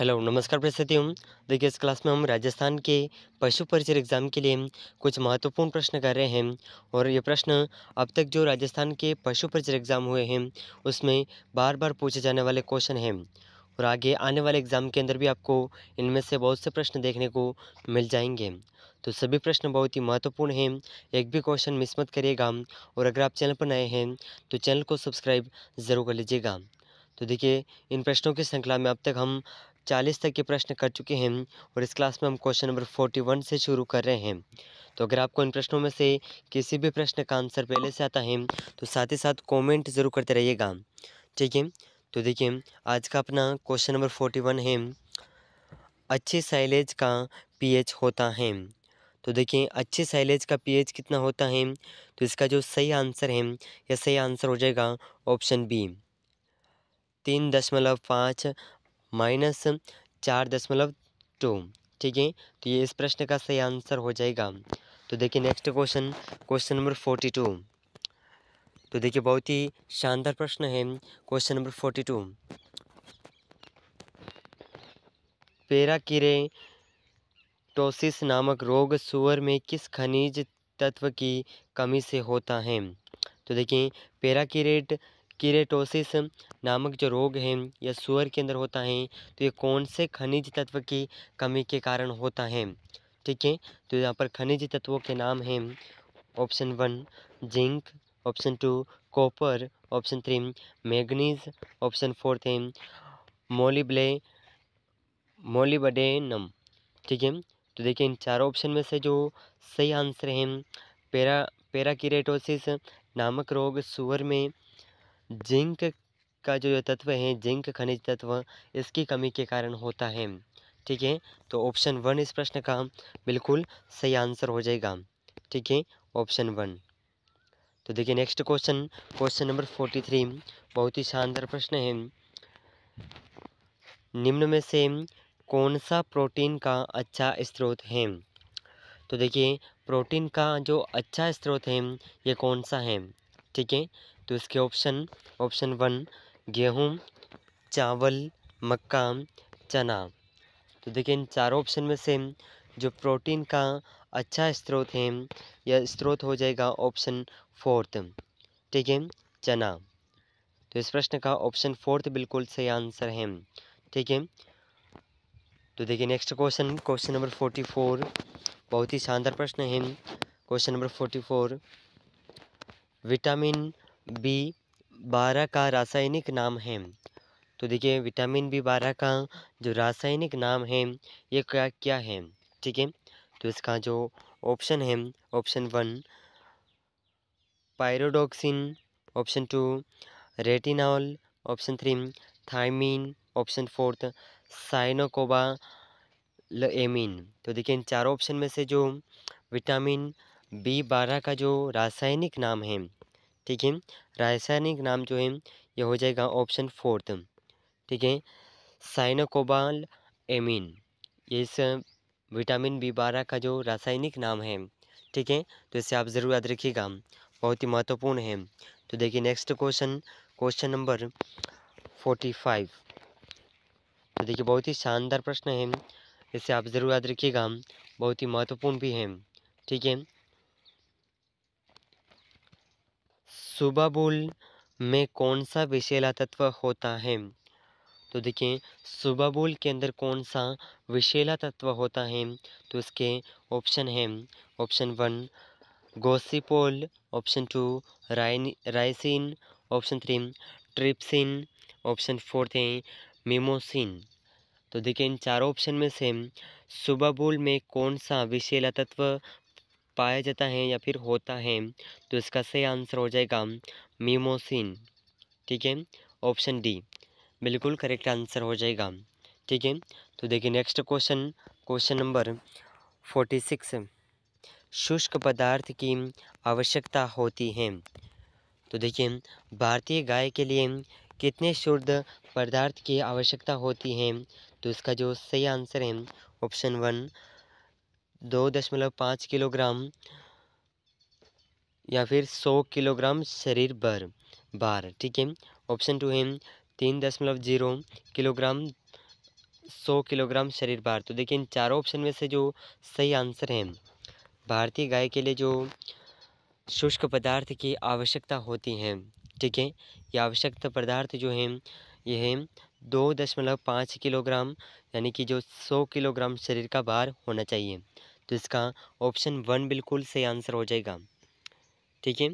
Hello नमस्कार प्रस्तुतियों। देखिए इस क्लास में हम राजस्थान के पशु परिचय एग्ज़ाम के लिए कुछ महत्वपूर्ण प्रश्न कर रहे हैं और ये प्रश्न अब तक जो राजस्थान के पशु परिचय एग्ज़ाम हुए हैं उसमें बार बार पूछे जाने वाले क्वेश्चन हैं और आगे आने वाले एग्ज़ाम के अंदर भी आपको इनमें से बहुत से प्रश्न देखने को मिल जाएंगे। तो सभी प्रश्न बहुत ही महत्वपूर्ण हैं, एक भी क्वेश्चन मिस मत करिएगा और अगर आप चैनल पर नए हैं तो चैनल को सब्सक्राइब ज़रूर कर लीजिएगा। तो देखिए इन प्रश्नों की श्रृंखला में अब तक हम 40 तक के प्रश्न कर चुके हैं और इस क्लास में हम क्वेश्चन नंबर 41 से शुरू कर रहे हैं। तो अगर आपको इन प्रश्नों में से किसी भी प्रश्न का आंसर पहले से आता है तो साथ ही साथ कमेंट ज़रूर करते रहिएगा, ठीक है। तो देखिए आज का अपना क्वेश्चन नंबर 41 है, अच्छी साइलेज का पीएच होता है। तो देखिए अच्छी साइलेज का पीएच कितना होता है, तो इसका जो सही आंसर है या सही आंसर हो जाएगा ऑप्शन बी 3.5 माइनस 4.2, ठीक है। तो ये इस प्रश्न का सही आंसर हो जाएगा। तो देखिए नेक्स्ट क्वेश्चन, क्वेश्चन नंबर 42। तो देखिए बहुत ही शानदार प्रश्न है क्वेश्चन नंबर 42। पेराकिरेटोसिस नामक रोग सूअर में किस खनिज तत्व की कमी से होता है। तो देखिए किरेटोसिस नामक जो रोग है यह सूअर के अंदर होता है, तो ये कौन से खनिज तत्व की कमी के कारण होता है, ठीक है। तो यहाँ पर खनिज तत्वों के नाम हैं option 1 zinc, option 2 copper, option 3 manganese, option 4 है मोलिब्ले मोलिब्डेनम, ठीक है। तो देखिए इन चारों ऑप्शन में से जो सही आंसर है पेराकिरेटोसिस नामक रोग सूअर में जिंक का जो ये तत्व है, जिंक खनिज तत्व, इसकी कमी के कारण होता है, ठीक है। तो ऑप्शन 1 इस प्रश्न का बिल्कुल सही आंसर हो जाएगा, ठीक है, ऑप्शन 1। तो देखिए नेक्स्ट क्वेश्चन, क्वेश्चन नंबर 43, बहुत ही शानदार प्रश्न है, निम्न में से कौन सा प्रोटीन का अच्छा स्रोत है। तो देखिए प्रोटीन का जो अच्छा स्रोत है ये कौन सा है, ठीक है। तो इसके ऑप्शन, ऑप्शन 1 गेहूँ, चावल, मक्का, चना। तो देखिए इन चारों ऑप्शन में से जो प्रोटीन का अच्छा स्रोत है यह स्रोत हो जाएगा ऑप्शन 4, ठीक है, चना। तो इस प्रश्न का ऑप्शन 4 बिल्कुल सही आंसर है, ठीक है। तो देखिए नेक्स्ट क्वेश्चन, क्वेश्चन नंबर 44, बहुत ही शानदार प्रश्न है क्वेश्चन नंबर 44। विटामिन बी 12 का रासायनिक नाम है। तो देखिए विटामिन बी 12 का जो रासायनिक नाम है ये क्या क्या है, ठीक है। तो इसका जो ऑप्शन है option 1 pyridoxine, option 2 retinol, option 3 thiamine, option 4 cyanocobalamin. तो देखिए इन चारों ऑप्शन में से जो विटामिन बी 12 का जो रासायनिक नाम है, ठीक है, रासायनिक नाम जो है ये हो जाएगा ऑप्शन 4, ठीक है, साइनोकोबाल एमीन। ये इस विटामिन बी 12 का जो रासायनिक नाम है, ठीक है। तो इसे आप ज़रूर याद रखिएगा, बहुत ही महत्वपूर्ण है। तो देखिए नेक्स्ट क्वेश्चन, क्वेश्चन नंबर 45। तो देखिए बहुत ही शानदार प्रश्न है, इसे आप ज़रूर याद रखिएगा, बहुत ही महत्वपूर्ण भी है, ठीक है। सुबाबुल में कौन सा विषैला तत्व होता है। तो देखिए सुबाबुल के अंदर कौन सा विषैला तत्व होता है, तो इसके ऑप्शन हैं option 1 gossypol, option 2 ricin, option 3 trypsin, option 4 है मिमोसिन। तो देखिए इन चारों ऑप्शन में से सुबाबुल में कौन सा विषैला तत्व पाया जाता है या फिर होता है, तो इसका सही आंसर हो जाएगा मिमोसिन, ठीक है, ऑप्शन डी बिल्कुल करेक्ट आंसर हो जाएगा, ठीक है। तो देखिए नेक्स्ट क्वेश्चन, क्वेश्चन नंबर 46, शुष्क पदार्थ की आवश्यकता होती है। तो देखिए भारतीय गाय के लिए कितने शुद्ध पदार्थ की आवश्यकता होती है, तो इसका जो सही आंसर है ऑप्शन 1 2.5 किलोग्राम या फिर 100 किलोग्राम शरीर भर बार, ठीक है, ऑप्शन 2 है 3.0 किलोग्राम 100 किलोग्राम शरीर भार। तो देखिए इन चारों ऑप्शन में से जो सही आंसर है, भारतीय गाय के लिए जो शुष्क पदार्थ की आवश्यकता होती है, ठीक है, ये आवश्यक पदार्थ जो हैं ये है 2.5 किलोग्राम, यानी कि जो 100 किलोग्राम शरीर का भार होना चाहिए। तो इसका ऑप्शन 1 बिल्कुल सही आंसर हो जाएगा, ठीक है,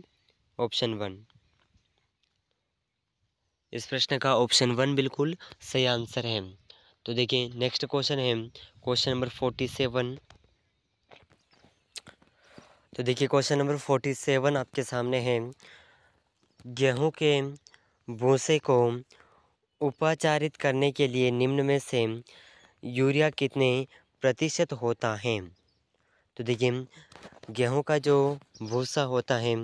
ऑप्शन 1। इस प्रश्न का ऑप्शन 1 बिल्कुल सही आंसर है। तो देखिए नेक्स्ट क्वेश्चन है क्वेश्चन नंबर 47। तो देखिए क्वेश्चन नंबर 47 आपके सामने है, गेहूं के भूसे को उपाचारित करने के लिए निम्न में से यूरिया कितने प्रतिशत होता है। तो देखिए गेहूं का जो भूसा होता है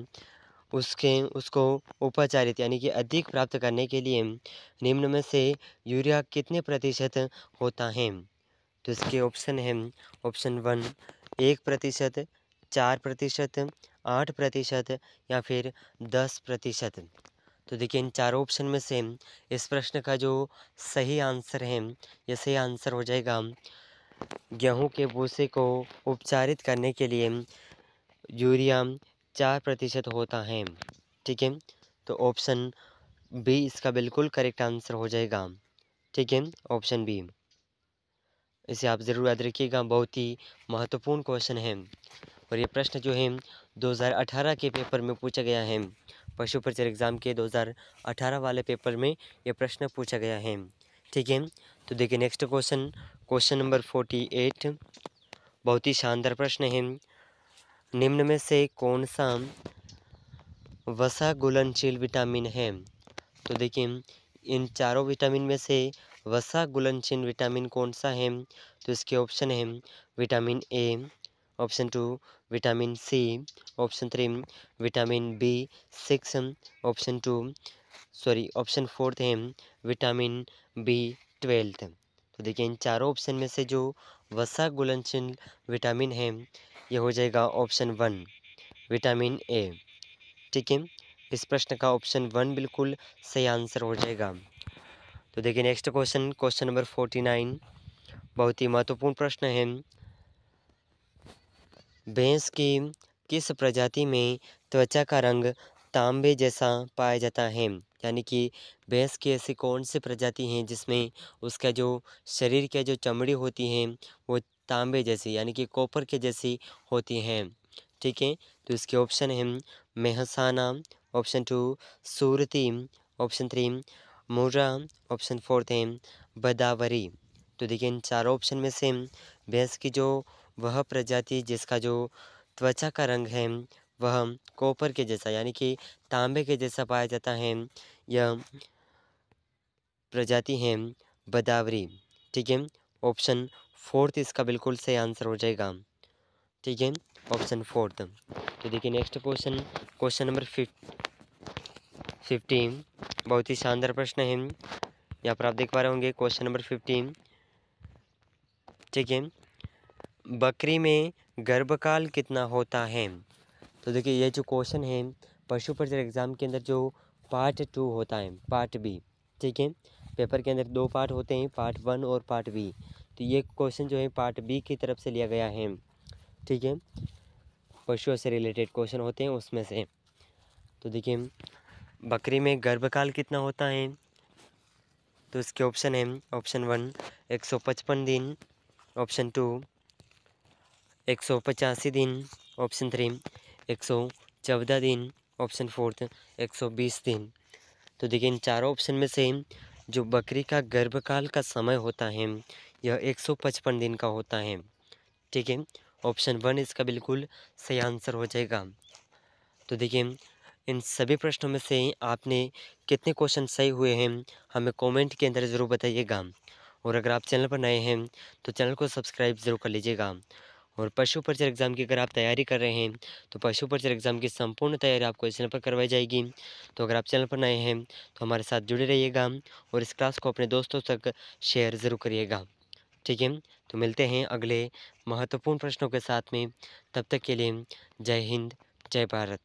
उसको उपाचारित यानी कि अधिक प्राप्त करने के लिए निम्न में से यूरिया कितने प्रतिशत होता है। तो इसके ऑप्शन है, ऑप्शन 1 1%, 4%, 8% या फिर 10%। तो देखिए इन चारों ऑप्शन में से इस प्रश्न का जो सही आंसर है, ये सही आंसर हो जाएगा गेहूं के भूसे को उपचारित करने के लिए यूरिया 4% होता है, ठीक है। तो ऑप्शन बी इसका बिल्कुल करेक्ट आंसर हो जाएगा, ठीक है, ऑप्शन बी। इसे आप ज़रूर याद रखिएगा, बहुत ही महत्वपूर्ण क्वेश्चन है। और ये प्रश्न जो है 2018 के पेपर में पूछा गया है, पशु परिचर एग्ज़ाम के 2018 वाले पेपर में ये प्रश्न पूछा गया है, ठीक है। तो देखिए नेक्स्ट क्वेश्चन, क्वेश्चन नंबर 48, बहुत ही शानदार प्रश्न है। निम्न में से कौन सा वसा घुलनशील विटामिन है। तो देखिए इन चारों विटामिन में से वसा घुलनशील विटामिन कौन सा है। तो इसके ऑप्शन है vitamin A, option 2 vitamin C, option 3 vitamin B6, option 2 sorry option 4 है विटामिन B12। तो देखिए इन चारों ऑप्शन में से जो वसा घुलनशील विटामिन है ये हो जाएगा ऑप्शन 1 विटामिन ए, ठीक है। इस प्रश्न का ऑप्शन 1 बिल्कुल सही आंसर हो जाएगा। तो देखिए नेक्स्ट क्वेश्चन, क्वेश्चन नंबर 49, बहुत ही महत्वपूर्ण प्रश्न है। भैंस की किस प्रजाति में त्वचा का रंग तांबे जैसा पाया जाता है। यानी कि भैंस की ऐसी कौन सी प्रजाति है जिसमें उसका जो शरीर के जो चमड़ी होती है वो तांबे जैसी यानी कि कॉपर के जैसी होती हैं, ठीक है। तो इसके ऑप्शन हैं मेहसाना, ऑप्शन 2 सूरती, ऑप्शन 3 मुर्रा, ऑप्शन 4 है बदावरी। तो देखिए इन चारों ऑप्शन में से भैंस की जो वह प्रजाति जिसका जो त्वचा का रंग है वह कॉपर के जैसा यानी कि तांबे के जैसा पाया जाता है, यह प्रजाति है बदावरी, ठीक है। ऑप्शन 4 इसका बिल्कुल सही आंसर हो जाएगा, ठीक है, ऑप्शन 4। तो देखिए नेक्स्ट क्वेश्चन, क्वेश्चन नंबर 15, बहुत ही शानदार प्रश्न है। यहाँ पर आप देख पा रहे होंगे क्वेश्चन नंबर 15, ठीक है। बकरी में गर्भकाल कितना होता है। तो देखिए ये जो क्वेश्चन है पशु परिचर एग्ज़ाम के अंदर जो पार्ट 2 होता है, पार्ट बी, ठीक है। पेपर के अंदर 2 पार्ट होते हैं, पार्ट 1 और पार्ट बी। तो ये क्वेश्चन जो है पार्ट बी की तरफ से लिया गया है, ठीक है। पशुओं से रिलेटेड क्वेश्चन होते हैं उसमें से। तो देखिए बकरी में गर्भकाल कितना होता है। तो इसके ऑप्शन है ऑप्शन 1 155 दिन, ऑप्शन 2 185 दिन, ऑप्शन 3 114 दिन, ऑप्शन 4 120 दिन। तो देखिए इन चारों ऑप्शन में से जो बकरी का गर्भकाल का समय होता है यह 155 दिन का होता है, ठीक है। ऑप्शन 1 इसका बिल्कुल सही आंसर हो जाएगा। तो देखिए इन सभी प्रश्नों में से आपने कितने क्वेश्चन सही हुए हैं हमें कमेंट के अंदर ज़रूर बताइएगा। और अगर आप चैनल पर नए हैं तो चैनल को सब्सक्राइब ज़रूर कर लीजिएगा। और पशु परिचर एग्ज़ाम की अगर आप तैयारी कर रहे हैं तो पशु परिचर एग्ज़ाम की संपूर्ण तैयारी आपको इस चैनल पर करवाई जाएगी। तो अगर आप चैनल पर नए हैं तो हमारे साथ जुड़े रहिएगा और इस क्लास को अपने दोस्तों तक शेयर ज़रूर करिएगा, ठीक है। तो मिलते हैं अगले महत्वपूर्ण प्रश्नों के साथ में, तब तक के लिए जय हिंद, जय भारत।